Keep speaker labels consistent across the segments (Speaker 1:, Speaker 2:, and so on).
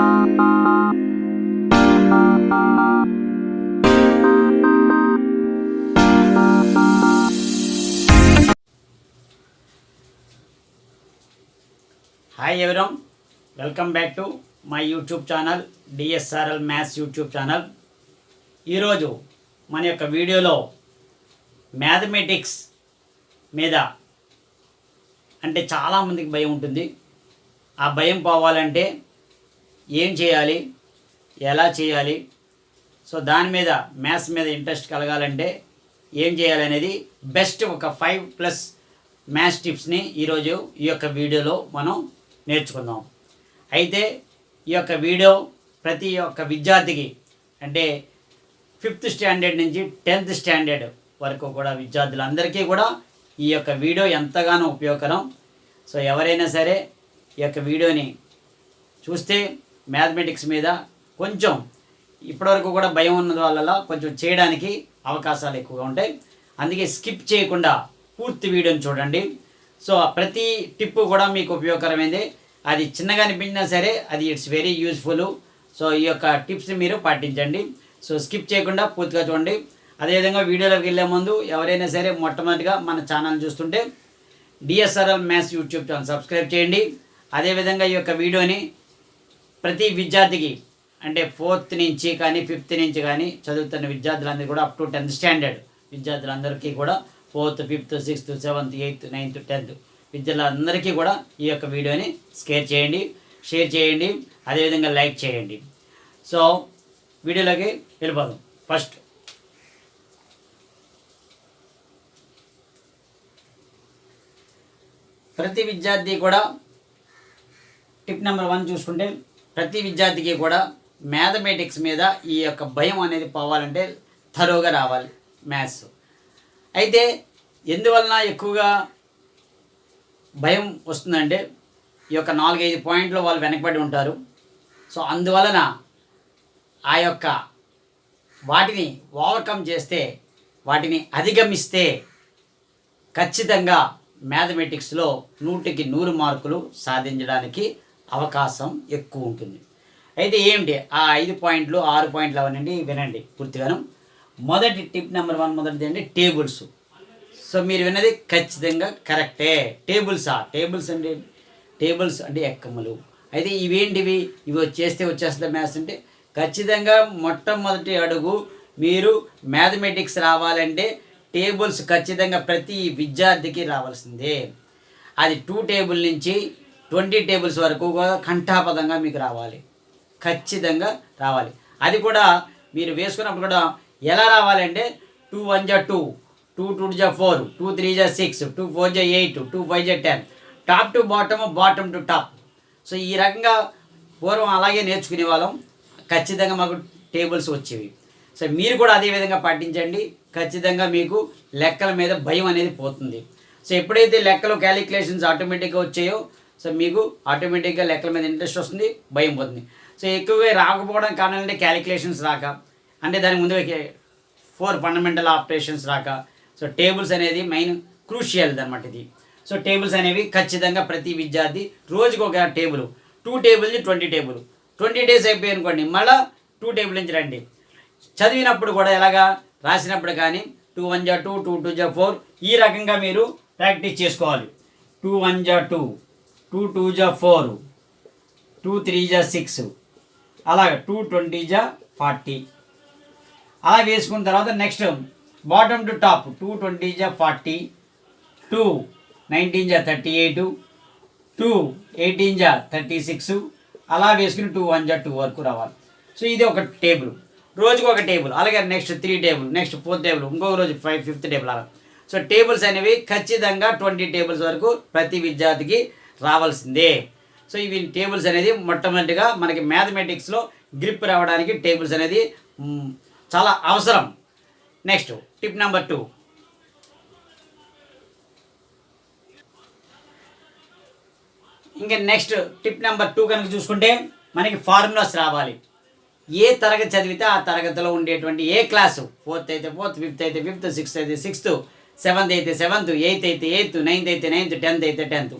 Speaker 1: Hi everyone, welcome back to my YouTube channel DSRL maths YouTube channel. ఈరోజు మన యొక్క వీడియోలో మ్యాథమెటిక్స్ మీద అంటే చాలామందికి భయం ఉంటుంది. ఆ భయం పోవాలంటే ఏం చేయాలి, ఎలా చేయాలి, సో దాని మీద మ్యాథ్స్ మీద ఇంట్రెస్ట్ కలగాలంటే ఏం చేయాలి అనేది బెస్ట్ ఒక 5+ మ్యాథ్స్ టిప్స్ని ఈరోజు ఈ యొక్క వీడియోలో మనం నేర్చుకుందాం. అయితే ఈ యొక్క వీడియో ప్రతి ఒక్క విద్యార్థికి అంటే 5th స్టాండర్డ్ నుంచి 10th స్టాండర్డ్ వరకు కూడా విద్యార్థులందరికీ కూడా ఈ యొక్క వీడియో ఎంతగానో ఉపయోగకరం. సో ఎవరైనా సరే ఈ యొక్క వీడియోని చూస్తే మ్యాథమెటిక్స్ మీద కొంచెం ఇప్పటివరకు కూడా భయం ఉన్నది వల్ల కొంచెం చేయడానికి అవకాశాలు ఎక్కువగా ఉంటాయి. అందుకే స్కిప్ చేయకుండా పూర్తి వీడియోని చూడండి. సో ప్రతి టిప్పు కూడా మీకు ఉపయోగకరమైంది. అది చిన్నగా అనిపించినా సరే అది ఇట్స్ వెరీ యూజ్ఫుల్. సో ఈ యొక్క టిప్స్ని మీరు పాటించండి. సో స్కిప్ చేయకుండా పూర్తిగా చూడండి. అదేవిధంగా వీడియోలోకి వెళ్ళే ముందు ఎవరైనా సరే మొట్టమొదటిగా మన ఛానల్ చూస్తుంటే DSRL maths YouTube channel subscribe చేయండి. అదేవిధంగా ఈ యొక్క వీడియోని ప్రతి విద్యార్థికి అంటే 4th నుంచి కానీ 5th నుంచి కానీ చదువుతున్న విద్యార్థులందరూ కూడా అప్ టు 10th స్టాండర్డ్ విద్యార్థులందరికీ కూడా 4th, 5th, 6th, 7th, 8th, 9th, 10th విద్యార్థులందరికీ కూడా ఈ యొక్క వీడియోని షేర్ చేయండి, అదేవిధంగా లైక్ చేయండి. సో వీడియోలోకి వెళ్ళిపోదాం. ఫస్ట్ ప్రతి విద్యార్థి కూడా టిప్ నెంబర్ 1 చూసుకుంటే ప్రతి విద్యార్థికి కూడా మ్యాథమెటిక్స్ మీద ఈ యొక్క భయం అనేది పోవాలంటే థరోగా రావాలి మ్యాథ్స్. అయితే ఎందువలన ఎక్కువగా భయం వస్తుందంటే ఈ యొక్క 4-5 పాయింట్లు వాళ్ళు వెనకబడి ఉంటారు. సో అందువలన ఆ యొక్క వాటిని ఓవర్కమ్ చేస్తే, వాటిని అధిగమిస్తే ఖచ్చితంగా మ్యాథమెటిక్స్లో 100కి 100 మార్కులు సాధించడానికి అవకాశం ఎక్కువ ఉంటుంది. అయితే ఏమిటి ఆ 5 పాయింట్లు 6 పాయింట్లు అవనండి వినండి పూర్తిగాను. మొదటి టిప్ నెంబర్ 1 మొదటిది అంటే టేబుల్స్. సో మీరు విన్నది ఖచ్చితంగా కరెక్టే. టేబుల్స్ అంటే ఎక్కములు. అయితే ఇవేంటివి, ఇవి వచ్చేస్తే మ్యాథ్స్ అంటే ఖచ్చితంగా మొట్టమొదటి అడుగు మీరు మ్యాథమెటిక్స్ రావాలంటే టేబుల్స్ ఖచ్చితంగా ప్రతి విద్యార్థికి రావాల్సిందే. అది 2 టేబుల్ నుంచి 20 టేబుల్స్ వరకు కంఠాపదంగా మీకు రావాలి, ఖచ్చితంగా రావాలి. అది కూడా మీరు వేసుకున్నప్పుడు కూడా ఎలా రావాలంటే 2 1 2, 2 2 4, 2 3 6, 2 4 8, 2 5 10, top to bottom, bottom to top. So ఈ రకంగా పూర్వం అలాగే నేర్చుకునే వాళ్ళం. ఖచ్చితంగా మాకు టేబుల్స్ వచ్చేవి. సో మీరు కూడా అదే విధంగా పాటించండి. ఖచ్చితంగా మీకు లెక్కల మీద భయం అనేది పోతుంది. సో ఎప్పుడైతే లెక్కలు క్యాలిక్యులేషన్స్ ఆటోమేటిక్గా వచ్చాయో సో మీకు ఆటోమేటిక్గా లెక్కల మీద ఇంట్రెస్ట్ వస్తుంది, భయం పోతుంది. సో ఎక్కువగా రాకపోవడానికి కారణం అంటే క్యాలిక్యులేషన్స్ రాక, అంటే దానికి ముందు 4 ఫండమెంటల్ ఆపరేషన్స్ రాక. సో టేబుల్స్ అనేది మెయిన్ క్రూషియల్ అనమాట ఇది. సో టేబుల్స్ అనేవి ఖచ్చితంగా ప్రతి విద్యార్థి రోజుకి ఒక టేబుల్, 2 టేబుల్ నుంచి 20 టేబుల్, 20 డేస్ అయిపోయి అనుకోండి మళ్ళీ 2 టేబుల్ నుంచి రండి. చదివినప్పుడు కూడా ఎలాగా రాసినప్పుడు కానీ 2 1 2, 2 2 4 ఈ రకంగా మీరు ప్రాక్టీస్ చేసుకోవాలి. 2 1 2, 2 2 4, 2 3 6, అలాగే 2 20 40 అలా వేసుకున్న తర్వాత నెక్స్ట్ బాటమ్ టు టాప్ 2 20 40, 2 19 38, 2 18 36 అలా వేసుకుని 2 1 2 వరకు రావాలి. సో ఇది ఒక టేబుల్, రోజుకు ఒక టేబుల్. అలాగే నెక్స్ట్ 3 టేబుల్, నెక్స్ట్ 4 టేబుల్, ఇంకొక రోజు 5th టేబుల్ అలా. సో టేబుల్స్ అనేవి ఖచ్చితంగా 20 టేబుల్స్ వరకు ప్రతి విద్యార్థికి రావాల్సిందే. సో ఇవి టేబుల్స్ అనేది మొట్టమొదటిగా మనకి మ్యాథమెటిక్స్లో గ్రిప్ రావడానికి టేబుల్స్ అనేది చాలా అవసరం. Next tip number 2. ఇంకా నెక్స్ట్ టిప్ నెంబర్ 2 కనుక చూసుకుంటే మనకి ఫార్ములాస్ రావాలి. ఏ తరగతి చదివితే ఆ తరగతిలో ఉండేటువంటి ఏ క్లాసు, 4th అయితే 4th, 5th అయితే 5th, 6th అయితే 6th, 7th అయితే 7th, 8th అయితే 8th, 9th అయితే 9th, 10th అయితే 10th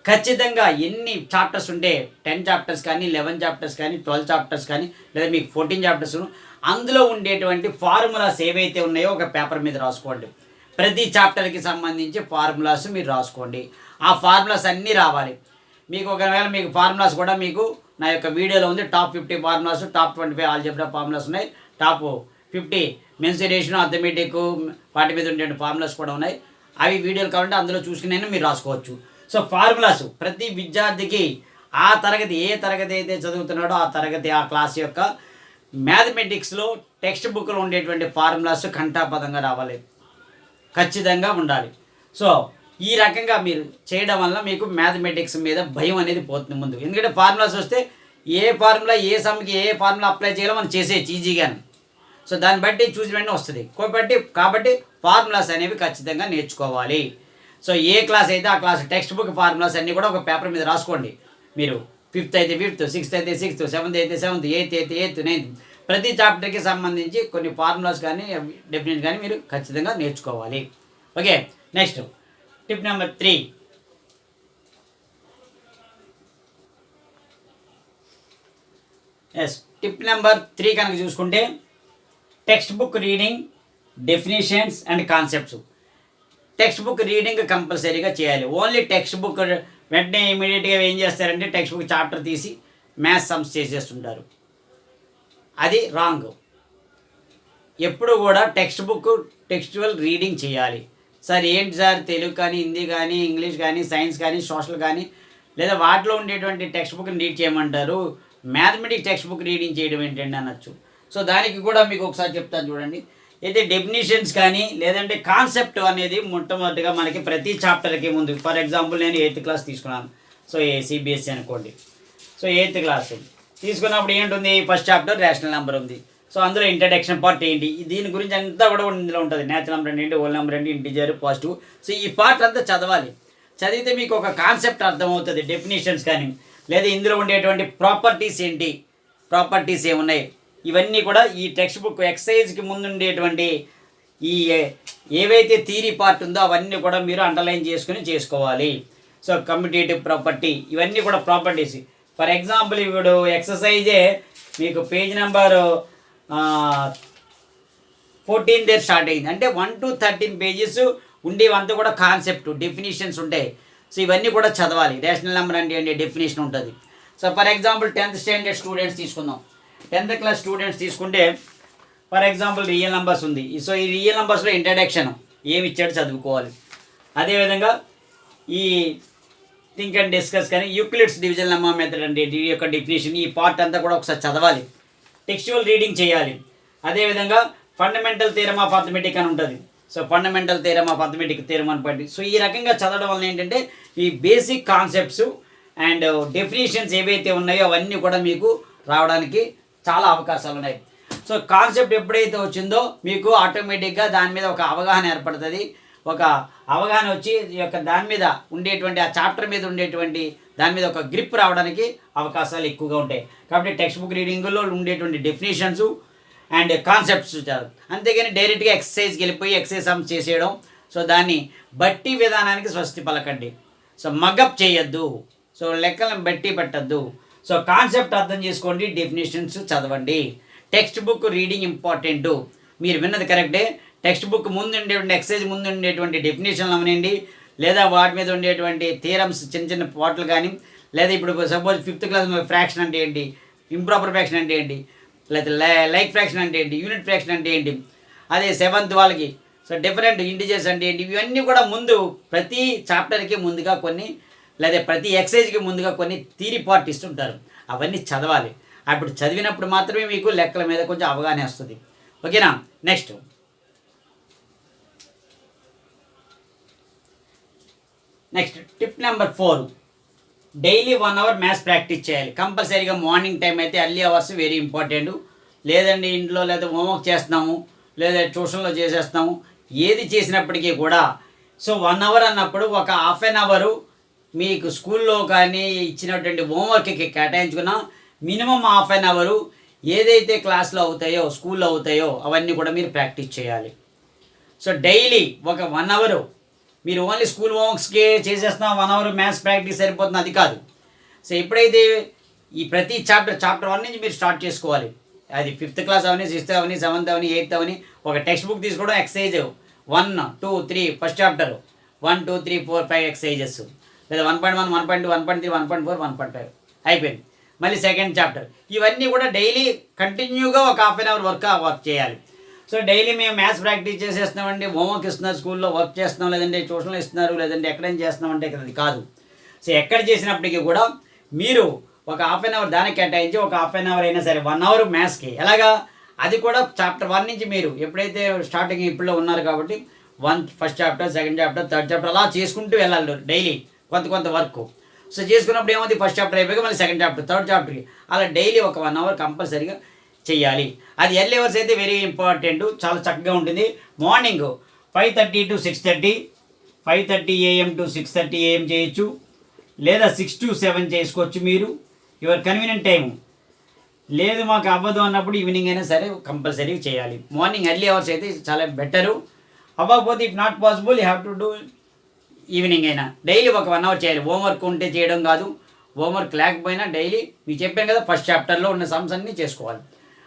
Speaker 1: ఖచ్చితంగా ఎన్ని చాప్టర్స్ ఉంటే 10 చాప్టర్స్ కానీ 11 చాప్టర్స్ కానీ 12 చాప్టర్స్ కానీ లేదా మీకు 14 చాప్టర్స్ అందులో ఉండేటువంటి ఫార్ములాస్ ఏవైతే ఉన్నాయో ఒక పేపర్ మీద రాసుకోండి. ప్రతి చాప్టర్కి సంబంధించి ఫార్ములాస్ మీరు రాసుకోండి. ఆ ఫార్ములాస్ అన్నీ రావాలి. మీకు ఒకవేళ మీకు ఫార్ములాస్ కూడా మీకు నా యొక్క వీడియోలో ఉంది. Top 50 formulas, top 25 algebra formulas ఉన్నాయి, టాప్ 50 మెన్సురేషన్, అథమెటిక్ వాటి మీద ఉండే ఫార్ములాస్ కూడా ఉన్నాయి. అవి వీడియోలు కావాలంటే అందులో చూసుకునే మీరు రాసుకోవచ్చు. సో ఫార్ములాస్ ప్రతి విద్యార్థికి ఆ తరగతి ఏ తరగతి అయితే చదువుతున్నాడో ఆ తరగతి ఆ క్లాస్ యొక్క మ్యాథమెటిక్స్లో టెక్స్ట్ బుక్లో ఉండేటువంటి ఫార్ములాస్ కంఠాపదంగా రావాలి, ఖచ్చితంగా ఉండాలి. సో ఈ రకంగా మీరు చేయడం వల్ల మీకు మ్యాథమెటిక్స్ మీద భయం అనేది పోతుంది ముందు. ఎందుకంటే ఫార్ములాస్ వస్తే ఏ ఫార్ములా ఏ సమ్కి ఏ ఫార్ములా అప్లై చేయాలో మనం చేసేయచ్చు ఈజీగానే. సో దాన్ని బట్టి చూసి వెంటనే వస్తుంది. కాబట్టి ఫార్ములాస్ అనేవి ఖచ్చితంగా నేర్చుకోవాలి. సో ఏ క్లాస్ అయితే ఆ క్లాస్ టెక్స్ట్ బుక్ ఫార్ములాస్ అన్నీ కూడా ఒక పేపర్ మీద రాసుకోండి. మీరు 5th అయితే 5th, 6th అయితే 6th, 7th అయితే 7th, 8th అయితే 8th, 9th ప్రతి చాప్టర్కి సంబంధించి కొన్ని ఫార్ములాస్ కానీ డెఫినేషన్ కానీ మీరు ఖచ్చితంగా నేర్చుకోవాలి. Okay, next tip number 3. Tip number 3 కనుక చూసుకుంటే text book reading, definitions and concepts. Text book reading కంపల్సరీగా చేయాలి. ఓన్లీ టెక్స్ట్ బుక్ వెంటనే ఇమీడియట్గా ఏం చేస్తారంటే టెక్స్ట్ బుక్ చాప్టర్ తీసి మ్యాథ్స్ సమ్స్ చేసేస్తుంటారు. అది రాంగ్. ఎప్పుడు కూడా టెక్స్ట్ బుక్ టెక్స్చువల్ రీడింగ్ చేయాలి. సార్ ఏంటి సార్ తెలుగు కానీ హిందీ కానీ ఇంగ్లీష్ కానీ సైన్స్ కానీ సోషల్ కానీ లేదా వాటిలో ఉండేటువంటి టెక్స్ట్ బుక్ని రీడ్ చేయమంటారు, మ్యాథమెటిక్స్ టెక్స్ట్ బుక్ రీడింగ్ చేయడం ఏంటండి అనొచ్చు. సో దానికి కూడా మీకు ఒకసారి చెప్తాను చూడండి. అయితే డెఫినేషన్స్ కానీ లేదంటే కాన్సెప్ట్ అనేది మొట్టమొదటిగా మనకి ప్రతి చాప్టర్కి ముందు, ఫర్ ఎగ్జాంపుల్ నేను 8th క్లాస్ తీసుకున్నాను. సో సిబిఎస్ఈ అనుకోండి. సో 8th క్లాస్ తీసుకున్నప్పుడు ఏంటుంది, ఫస్ట్ చాప్టర్ రేషనల్ నెంబర్ ఉంది. సో అందులో ఇంట్రడక్షన్ పార్ట్ ఏంటి, దీని గురించి అంతా కూడా ఇందులో ఉంటుంది. న్యాచురల్ నెంబర్ ఏంటి, హోల్ నెంబర్ ఏంటి, ఇంటిజర్, పాజిటివ్. సో ఈ పార్ట్ అంతా చదవాలి. చదివితే మీకు ఒక కాన్సెప్ట్ అర్థమవుతుంది. డెఫినేషన్స్ కానీ లేదా ఇందులో ఉండేటువంటి ప్రాపర్టీస్ ఏంటి, ప్రాపర్టీస్ ఏమున్నాయి, ఇవన్నీ కూడా ఈ టెక్స్ట్ బుక్ ఎక్సర్సైజ్కి ముందు ఉండేటువంటి ఈ ఏవైతే థియరీ పార్ట్ ఉందో అవన్నీ కూడా మీరు అండర్లైన్ చేసుకుని చేసుకోవాలి. సో కమ్యూటేటివ్ ప్రాపర్టీ ఇవన్నీ కూడా ప్రాపర్టీస్. ఫర్ ఎగ్జాంపుల్ ఇప్పుడు ఎక్సర్సైజే మీకు పేజ్ నెంబర్ 14 దగ్గర స్టార్ట్ అయింది అంటే 1 to 13 పేజెస్ ఉండేవంతా కూడా కాన్సెప్ట్ డెఫినేషన్స్ ఉంటాయి. సో ఇవన్నీ కూడా చదవాలి. రేషనల్ నెంబర్ అంటే ఏంటి డెఫినేషన్ ఉంటుంది. So for example 10th standard students తీసుకుందాం. 10th క్లాస్ స్టూడెంట్స్ తీసుకుంటే ఫర్ ఎగ్జాంపుల్ రియల్ నెంబర్స్ ఉంది. సో ఈ రియల్ నెంబర్స్లో ఇంట్రడక్షన్ ఏమి ఇచ్చాడు చదువుకోవాలి. అదేవిధంగా ఈ థింక్ అండ్ డిస్కస్ కానీ యూక్లిడ్స్ డివిజన్ నెంబర్ మెథడ్ అంటే ఈ యొక్క డెఫినేషన్ ఈ పార్ట్ అంతా కూడా ఒకసారి చదవాలి. టెక్స్చువల్ రీడింగ్ చేయాలి. అదేవిధంగా ఫండమెంటల్ థియరమ్ ఆఫ్ అథమెటిక్ అని ఉంటుంది. So fundamental theorem of arithmetic theorem అని పట్టి సో ఈ రకంగా చదవడం వల్ల ఏంటంటే ఈ బేసిక్ కాన్సెప్ట్స్ అండ్ డెఫినేషన్స్ ఏవైతే ఉన్నాయో అవన్నీ కూడా మీకు రావడానికి చాలా అవకాశాలు ఉన్నాయి. సో కాన్సెప్ట్ ఎప్పుడైతే వచ్చిందో మీకు ఆటోమేటిక్గా దాని మీద ఒక అవగాహన ఏర్పడుతుంది. ఒక అవగాహన వచ్చి ఈ యొక్క దాని మీద ఉండేటువంటి ఆ చాప్టర్ మీద ఉండేటువంటి దాని మీద ఒక గ్రిప్ రావడానికి అవకాశాలు ఎక్కువగా ఉంటాయి. కాబట్టి టెక్స్ట్ బుక్ రీడింగ్లో ఉండేటువంటి డెఫినేషన్స్ అండ్ కాన్సెప్ట్స్ చదవాలి. అంతేగాని డైరెక్ట్గా ఎక్సర్సైజ్కి వెళ్ళిపోయి ఎక్సర్సైజ్ సమ్స్ చేసేయడం. సో దాన్ని బట్టి విధానానికి స్వస్తి పలకండి. సో మగప్ చేయొద్దు. సో లెక్కలను బట్టి పెట్టద్దు. సో కాన్సెప్ట్ అర్థం చేసుకోండి, డెఫినేషన్స్ చదవండి. Text book reading important. మీరు విన్నది కరెక్టే. టెక్స్ట్ బుక్ ముందు ఉండేటువంటి ఎక్సర్సైజ్ ముందు ఉండేటువంటి డెఫినేషన్లు అవనండి లేదా వాటి మీద ఉండేటువంటి థియరమ్స్ చిన్న చిన్న పాటలు కానీ లేదా ఇప్పుడు సపోజ్ 5th క్లాస్ ఫ్రాక్షన్ అంటే ఏంటి, ఇంప్రాపర్ ఫ్రాక్షన్ అంటే ఏంటి, లేదా లైక్ ఫ్రాక్షన్ అంటే ఏంటి, యూనిట్ ఫ్రాక్షన్ అంటే ఏంటి, అదే 7th వాళ్ళకి సో డిఫరెంట్ ఇంటిజర్స్ అంటే ఏంటి, ఇవన్నీ కూడా ముందు ప్రతి చాప్టర్కి ముందుగా కొన్ని లేదా ప్రతి ఎక్సర్సైజ్కి ముందుగా కొన్ని థియరీ పార్ట్ ఇస్తుంటారు. అవన్నీ చదవాలి. అప్పుడు చదివినప్పుడు మాత్రమే మీకు లెక్కల మీద కొంచెం అవగాహన వస్తుంది. ఓకేనా. Next tip number 4, daily 1 hour maths practice చేయాలి. కంపల్సరీగా మార్నింగ్ టైం అయితే ఎర్లీ అవర్స్ వెరీ ఇంపార్టెంట్. లేదండి ఇంట్లో లేదా హోంవర్క్ చేస్తున్నాము లేదా ట్యూషన్లో చేసేస్తున్నాము ఏది చేసినప్పటికీ కూడా సో 1 hour అన్నప్పుడు ఒక హాఫ్ అన్ అవరు మీకు స్కూల్లో కానీ ఇచ్చినటువంటి హోంవర్క్కి కేటాయించుకున్న మినిమం హాఫ్ అన్ అవరు ఏదైతే క్లాస్లో అవుతాయో స్కూల్లో అవుతాయో అవన్నీ కూడా మీరు ప్రాక్టీస్ చేయాలి. సో డైలీ ఒక 1 hour మీరు ఓన్లీ స్కూల్ హోంవర్క్స్కి చేసేస్తున్నాం 1 అవర్ మ్యాథ్స్ ప్రాక్టీస్ సరిపోతుంది, అది కాదు. సో ఎప్పుడైతే ఈ ప్రతి చాప్టర్ 1 నుంచి మీరు స్టార్ట్ చేసుకోవాలి. అది 5th క్లాస్ అవని, 6th అవని, 7th అవని, 8th అవని, ఒక టెక్స్ట్ బుక్ తీసుకోవడం, ఎక్సర్సైజ్ 1, 2, 3 ఫస్ట్ చాప్టర్ 1, 2, 3, 4, 5 ఎక్సర్సైజెస్, లేదా 1.1, 1.2, 1.3, 1.4, 1.5 అయిపోయింది. మళ్ళీ సెకండ్ చాప్టర్. ఇవన్నీ కూడా డైలీ కంటిన్యూగా ఒక హాఫ్ అన్ అవర్ వర్క్ చేయాలి. సో డైలీ మేము మ్యాథ్స్ ప్రాక్టీస్ చేసేస్తున్నామండి, హోంవర్క్ ఇస్తున్నారు, స్కూల్లో వర్క్ చేస్తున్నాం, లేదంటే ట్యూషన్లో ఇస్తున్నారు, లేదంటే ఎక్కడైనా చేస్తున్నామంటే అది కాదు. సో ఎక్కడ చేసినప్పటికీ కూడా మీరు ఒక హాఫ్ అన్ అవర్ దానికి కేటాయించి, ఒక హాఫ్ అన్ అవర్ అయినా సరే 1 అవర్ మ్యాథ్స్కి. ఎలాగా? అది కూడా చాప్టర్ 1 నుంచి మీరు ఎప్పుడైతే స్టార్టింగ్ ఇప్పుడు ఉన్నారు కాబట్టి first chapter, second chapter, third chapter అలా చేసుకుంటూ వెళ్ళాలి డైలీ కొంత వర్క్. సో చేసుకున్నప్పుడు ఏమవుతుంది, ఫస్ట్ చాప్టర్ అయిపోయాక మళ్ళీ సెకండ్ చాప్టర్, థర్డ్ చాప్టర్కి అలా డైలీ ఒక 1 అవర్ కంపల్సరీగా చెయ్యాలి. అది ఎర్లీ అవర్స్ అయితే వెరీ ఇంపార్టెంట్, చాలా చక్కగా ఉంటుంది. Morning 5:30 to 6:30, 5:30 AM to 6:30 AM చేయొచ్చు, లేదా 6 to 7 చేసుకోవచ్చు మీరు, యువర్ కన్వీనియంట్ టైం. లేదు మాకు అవ్వదు అన్నప్పుడు ఈవినింగ్ అయినా సరే కంపల్సరీ చేయాలి. మార్నింగ్ ఎర్లీ అవర్స్ అయితే చాలా బెటరు. అవ్వకపోతే if not possible you have to do evening అయినా. డైలీ ఒక 1 అవర్ చేయాలి. హోంవర్క్ ఉంటే చేయడం కాదు, హోంవర్క్ లేకపోయినా డైలీ మీకు చెప్పాను కదా ఫస్ట్ చాప్టర్లో ఉన్న సమ్స్ అన్నీ చేసుకోవాలి.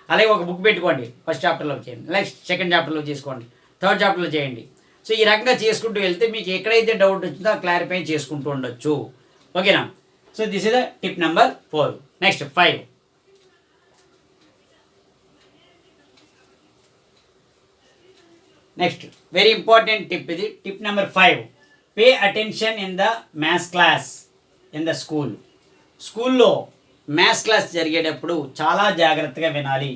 Speaker 1: అలాగే ఒక బుక్ పెట్టుకోండి, ఫస్ట్ చాప్టర్లో చేయండి, అలాగే సెకండ్ చాప్టర్లో చేసుకోండి, థర్డ్ చాప్టర్లో చేయండి. సో ఈ రకంగా చేసుకుంటూ వెళ్తే మీకు ఎక్కడైతే డౌట్ వచ్చిందో క్లారిఫై చేసుకుంటూ ఉండొచ్చు. ఓకేనా? So this is the tip number 4. Next 5. Next very important tip ఇది, tip number 5. Pay attention in the maths class in the school. స్కూల్లో మ్యాథ్స్ క్లాస్ జరిగేటప్పుడు చాలా జాగ్రత్తగా వినాలి.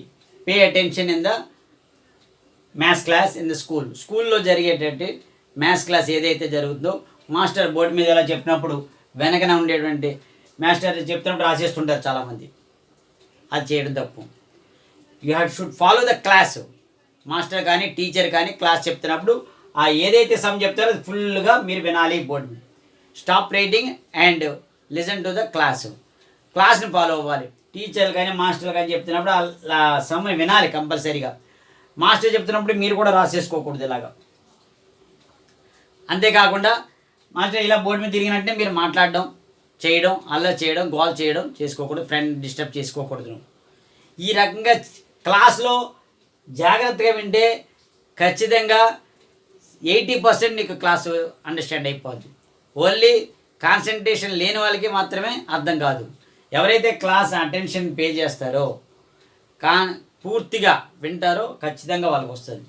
Speaker 1: Pay attention in the maths class in the school. స్కూల్లో జరిగేటట్టు maths class ఏదైతే జరుగుతుందో, మాస్టర్ బోర్డు మీద ఎలా చెప్పినప్పుడు వెనకన ఉండేటువంటి మాస్టర్ చెప్తున్నప్పుడు రాసేస్తుంటారు చాలామంది, అది చేయడం తప్పు. You should follow the class. Master కానీ టీచర్ కానీ క్లాస్ చెప్తున్నప్పుడు ఆ ఏదైతే సమ్ చెప్తారో అది ఫుల్గా మీరు వినాలి board. Stop writing and listen to the క్లాస్ని ఫాలో అవ్వాలి. టీచర్ కానీ మాస్టర్ కానీ చెప్తున్నప్పుడు ఆ సమ్ వినాలి కంపల్సరీగా. మాస్టర్ చెప్తున్నప్పుడు మీరు కూడా రాసేసుకోకూడదు ఇలాగా. అంతేకాకుండా మాస్టర్ ఇలా బోర్డు మీద తిరిగినట్టే మీరు మాట్లాడడం, చేయడం, అలా చేయడం, గోల్ చేయడం చేసుకోకూడదు. ఫ్రెండ్ డిస్టర్బ్ చేసుకోకూడదు. ఈ రకంగా క్లాస్లో జాగ్రత్తగా వింటే ఖచ్చితంగా 80% నీకు క్లాసు అండర్స్టాండ్ అయిపోద్ది. ఓన్లీ కాన్సన్ట్రేషన్ లేని వాళ్ళకి మాత్రమే అర్థం కాదు. ఎవరైతే క్లాస్ అటెన్షన్ పే చేస్తారో, పూర్తిగా వింటారో ఖచ్చితంగా వాళ్ళకి వస్తుంది.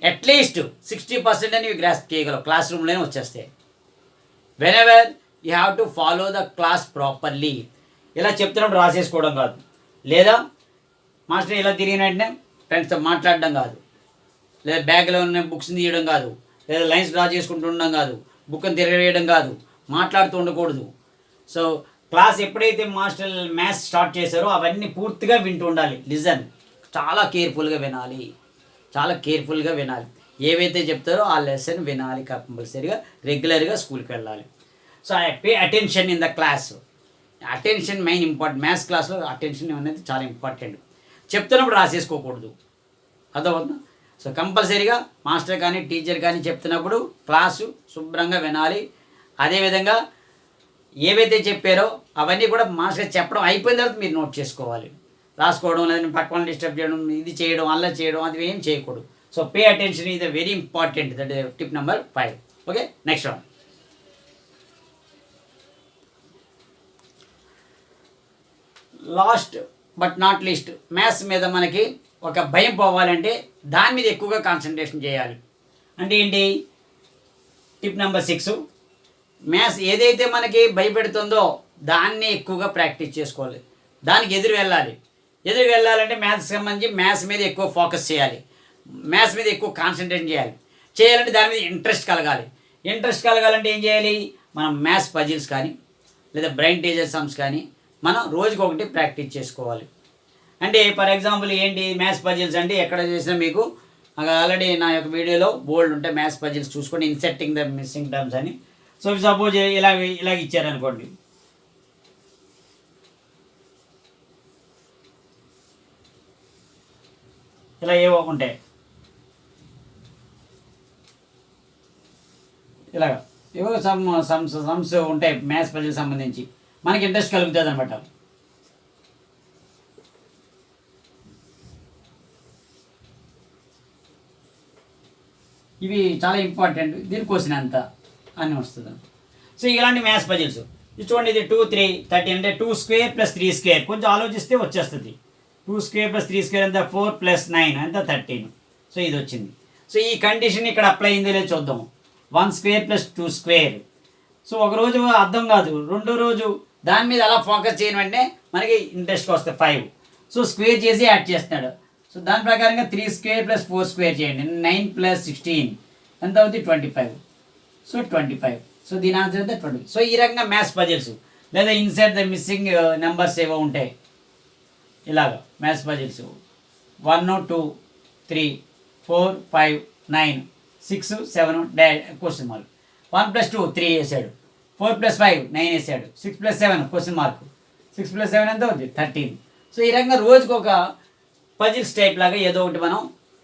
Speaker 1: అట్లీస్ట్ 60% అని గ్రాస్ చేయగలవు, క్లాస్ రూమ్లోనే వచ్చేస్తాయి. Whenever you have to follow the class properly. ఇలా చెప్తున్నప్పుడు రాసేసుకోవడం కాదు, లేదా మాస్టర్ ఇలా తిరిగిన వెంటనే ఫ్రెండ్స్తో మాట్లాడడం కాదు, లేదా బ్యాగ్లో ఉన్న బుక్స్ని తీయడం కాదు, లేదా లైన్స్ డ్రా చేసుకుంటూ ఉండడం కాదు, బుక్ని తిరగవేయడం కాదు, మాట్లాడుతూ ఉండకూడదు. సో క్లాస్ ఎప్పుడైతే మాస్టర్ మ్యాథ్స్ స్టార్ట్ చేశారో అవన్నీ పూర్తిగా వింటూ ఉండాలి. లిజన్, చాలా కేర్ఫుల్గా వినాలి, చాలా కేర్ఫుల్గా వినాలి. ఏవైతే చెప్తారో ఆ లెసన్ వినాలి కంపల్సరీగా. రెగ్యులర్గా స్కూల్కి వెళ్ళాలి. So pay attention in the class. Attention main important. Maths క్లాస్లో అటెన్షన్ అనేది చాలా ఇంపార్టెంట్. చెప్తున్నప్పుడు రాసేసుకోకూడదు, అర్థమవుతుందా? సో కంపల్సరీగా మాస్టర్ కానీ టీచర్ కానీ చెప్తున్నప్పుడు క్లాసు శుభ్రంగా వినాలి. అదేవిధంగా ఏవైతే చెప్పారో అవన్నీ కూడా మాస్టర్ చెప్పడం అయిపోయిన తర్వాత మీరు నోట్ చేసుకోవాలి. రాసుకోవడం, లేదంటే పక్కన డిస్టర్బ్ చేయడం, ఇది చేయడం, అలా చేయడం, అది ఏం చేయకూడదు. So pay attention is very important. That is tip number 5. Okay, next one. Last but not least, maths మీద మనకి ఒక భయం పోవాలంటే దాని మీద ఎక్కువగా కాన్సన్ట్రేషన్ చేయాలి. అంటే ఏంటి? టిప్ నెంబర్ 6, మ్యాథ్స్ ఏదైతే మనకి భయపెడుతుందో దాన్ని ఎక్కువగా ప్రాక్టీస్ చేసుకోవాలి. దానికి ఎదురు వెళ్ళాలంటే మ్యాథ్స్ సంబంధించి మ్యాథ్స్ మీద ఎక్కువ ఫోకస్ చేయాలి, మ్యాథ్స్ మీద ఎక్కువ కాన్సన్ట్రేషన్ చేయాలంటే దాని మీద ఇంట్రెస్ట్ కలగాలంటే ఏం చేయాలి? మనం మ్యాథ్స్ పజిల్స్ కానీ లేదా బ్రెయిన్ టీజర్ సమ్స్ కానీ మనం రోజుకొకటి ప్రాక్టీస్ చేసుకోవాలి. అంటే ఫర్ ఎగ్జాంపుల్ ఏంటి మ్యాథ్స్ పజిల్స్ అంటే ఎక్కడ చేసినా మీకు ఆల్రెడీ నా యొక్క వీడియోలో బోల్డ్ ఉంటాయి మ్యాథ్స్ పజిల్స్ చూసుకోండి. ఇన్సెట్టింగ్ ద మిస్సింగ్ టర్మ్స్ అని. సో సపోజ్ ఇలాగ ఇచ్చారనుకోండి, ఇలా ఏవో ఉంటాయి, ఇలాగ ఏవో సమ్స్ ఉంటాయి మ్యాథ్స్ పజిల్ సంబంధించి, మనకి ఇంట్రెస్ట్ కలుగుతుంది అనమాట. ఇవి చాలా ఇంపార్టెంట్, దీని క్వశ్చన్ ఎంత అని వస్తుంది. సో ఇలాంటి మ్యాథ్స్ పజిల్స్ ఇది చూడండి, ఇది 2 3 30 అంటే 2 స్క్వేర్ ప్లస్ 3 స్క్వేర్, కొంచెం ఆలోచిస్తే వచ్చేస్తుంది. 2 స్క్వేర్ ప్లస్ 3 స్క్వేర్ ఎంత 4 ప్లస్ 9 ఎంత 13. సో ఇది వచ్చింది. సో ఈ కండిషన్ ఇక్కడ అప్లై అయిందో లేదో చూద్దాం. 1 స్క్వేర్ ప్లస్ 2 స్క్వేర్. సో ఒక రోజు అర్థం కాదు, రెండో రోజు దాని మీద అలా ఫోకస్ చేయడం అంటే మనకి ఇంట్రెస్ట్కి వస్తే 5. సో స్క్వేర్ చేసి యాడ్ చేస్తున్నాడు. సో దాని ప్రకారంగా 3 స్క్వేర్ ప్లస్ 4 స్క్వేర్ చేయండి, 9 ప్లస్ 16 ఎంత అవుతుంది 25. సో 25. సో దీని ఆన్సర్ ఎంత 20. సో ఈ రకంగా మ్యాథ్స్ పజిల్స్ లేదా ఇన్సైడ్ ద మిస్సింగ్ నెంబర్స్ ఏవో ఉంటాయి, ఇలాగ మ్యాథ్స్ పజిల్స్ 1 2 3 4 5 9 6 7 క్వశ్చన్ మార్క్. 1 + 2 3 వేసాడు, 4 + 5 9 వేసాడు, 6 + 7 క్వశ్చన్ మార్క్, 6 + 7 ఎంత అవుతుంది 13. సో ఈ రకంగా రోజుకు ఒక పజిల్స్ టైప్ లాగా ఏదో ఒకటి మనం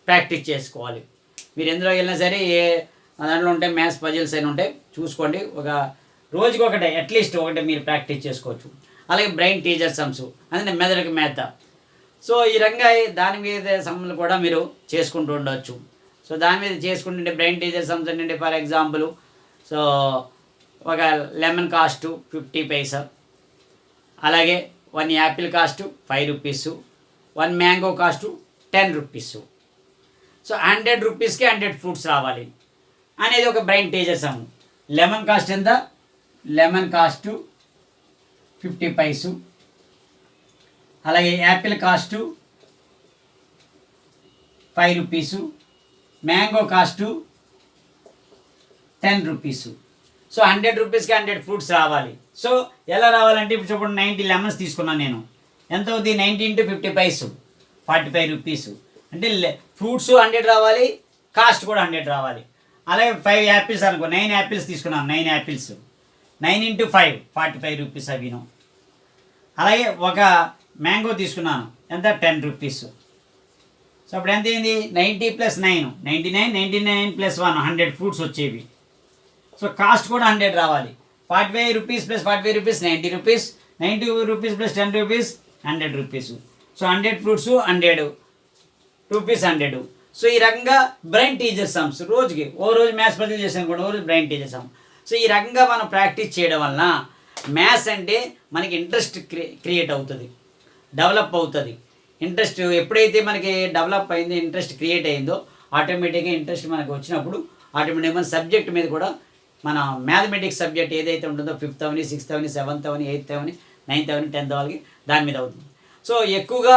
Speaker 1: ప్రాక్టీస్ చేసుకోవాలి. మీరు ఎందులో వెళ్ళినా సరే ఏ దాంట్లో ఉంటాయి మ్యాథ్స్ పజిల్స్ అయినా ఉంటాయి, చూసుకోండి. ఒక రోజుకి ఒకటే అట్లీస్ట్ ఒకటి మీరు ప్రాక్టీస్ చేసుకోవచ్చు. అలాగే బ్రెయిన్ టీచర్ సమ్స్ అంటే మెదడుకి మేత. సో ఈ రకంగా దాని మీద సమ్లు కూడా మీరు చేసుకుంటూ ఉండవచ్చు. సో దాని మీద చేసుకుంటుంటే బ్రెయిన్ టీచర్ సమ్స్ అంటే ఫర్ ఎగ్జాంపుల్, సో ఒక లెమన్ కాస్ట్ 50 పైసా, అలాగే 1 Apple cost 5 rupees, 1 mango cost 10 rupees. So 100 రూపీస్కి 100 ఫ్రూట్స్ రావాలి అనేది ఒక brain teacher some. Lemon cost ఎంత, లెమన్ కాస్ట్ 50 పైసు, అలాగే Apple cost 5 rupees, mango cost 10 rupees. So 100 రూపీస్కి 100 ఫ్రూట్స్ రావాలి. సో ఎలా రావాలంటే ఇప్పుడు చూడండి, 90 లెమన్స్ తీసుకున్నాను నేను, ఎంత అవుతుంది 90 × 50 పైసు 45 రూపీసు. అంటే ఫ్రూట్స్ 100 రావాలి, కాస్ట్ కూడా 100 రావాలి. అలాగే 5 యాపిల్స్ అనుకో, 9 యాపిల్స్ తీసుకున్నాను, 9 యాపిల్స్ 9 × 5 45 రూపీస్ అవిను. అలాగే ఒక మ్యాంగో తీసుకున్నాను, ఎంత 10 రూపీస్. సో అప్పుడు ఎంత అయింది 90 + 9 99, 99 + 1 100 ఫ్రూట్స్ వచ్చేవి. సో కాస్ట్ కూడా 100 రావాలి. 45 rupees + 45 rupees 90 rupees, 90 rupees + 10 rupees 100 rupees. So 100 fruits 100 rupees 100. So ఈ రకంగా బ్రెయిన్ టీచర్ సమ్స్ రోజుకి ఓ రోజు మ్యాథ్స్ పజిల్ చేసాను కూడా, ఓ రోజు బ్రెయిన్ టీచర్ సమ్. సో ఈ రకంగా మనం ప్రాక్టీస్ చేయడం వలన మ్యాథ్స్ అంటే మనకి ఇంట్రెస్ట్ క్రియేట్ అవుతుంది, డెవలప్ అవుతుంది. ఇంట్రెస్ట్ ఎప్పుడైతే మనకి డెవలప్ అయిందో, ఇంట్రెస్ట్ క్రియేట్ అయిందో, ఆటోమేటిక్గా ఇంట్రెస్ట్ మనకు వచ్చినప్పుడు ఆటోమేటిక్గా మన సబ్జెక్ట్ మీద కూడా, మన మ్యాథమెటిక్స్ సబ్జెక్ట్ ఏదైతే ఉంటుందో 5th అవని 6th అవని 7th అవని 8th అవని 9th అవని 10th వాళ్ళకి దాని మీద అవుతుంది. సో ఎక్కువగా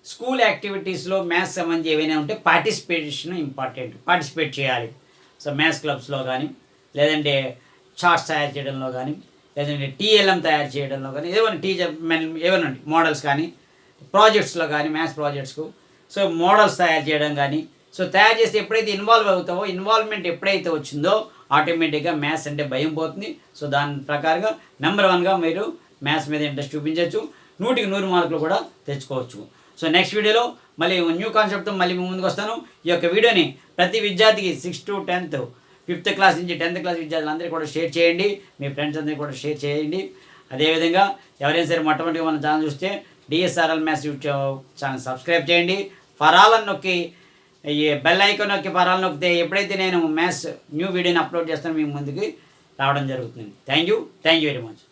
Speaker 1: స్కూల్ యాక్టివిటీస్లో మ్యాథ్స్ సంబంధించి ఏవైనా ఉంటే పార్టిసిపేషన్ ఇంపార్టెంట్, పార్టిసిపేట్ చేయాలి. సో మ్యాథ్స్ క్లబ్స్లో కానీ, లేదంటే చార్ట్స్ తయారు చేయడంలో కానీ, లేదంటే TLM తయారు చేయడంలో కానీ, ఏమైనా టీచర్ ఏమైనా మోడల్స్ కానీ, ప్రాజెక్ట్స్లో కానీ మ్యాథ్స్ ప్రాజెక్ట్స్కు సో మోడల్స్ తయారు చేయడం కానీ. సో తయారు చేస్తే ఎప్పుడైతే ఇన్వాల్వ్ అవుతావో, ఇన్వాల్వ్మెంట్ ఎప్పుడైతే వచ్చిందో ఆటోమేటిక్గా మ్యాథ్స్ అంటే భయం పోతుంది. సో దాని ప్రకారంగా నెంబర్ 1గా మీరు మ్యాథ్స్ మీద ఇంట్రెస్ట్ చూపించవచ్చు, 100కి 100 మార్కులు కూడా తెచ్చుకోవచ్చు. సో నెక్స్ట్ వీడియోలో మళ్ళీ న్యూ కాన్సెప్ట్తో మళ్ళీ ముందుకు వస్తాను. ఈ యొక్క వీడియోని ప్రతి విద్యార్థికి 6th to 10th, 5th class నుంచి 10th క్లాస్ విద్యార్థులందరికీ కూడా షేర్ చేయండి, మీ ఫ్రెండ్స్ అందరికీ కూడా షేర్ చేయండి. అదేవిధంగా ఎవరైనా సరే మొట్టమొదటిగా మన ఛానల్ చూస్తే DSRL maths YouTube channel subscribe చేయండి. ఫరాలను నొక్కి ఈ బెల్ ఐకాన్ నొక్కి ఫరాలు నొక్కితే ఎప్పుడైతే నేను మ్యాథ్స్ న్యూ వీడియోని అప్లోడ్ చేస్తానో మీ ముందుకి రావడం జరుగుతుంది. Thank you very much.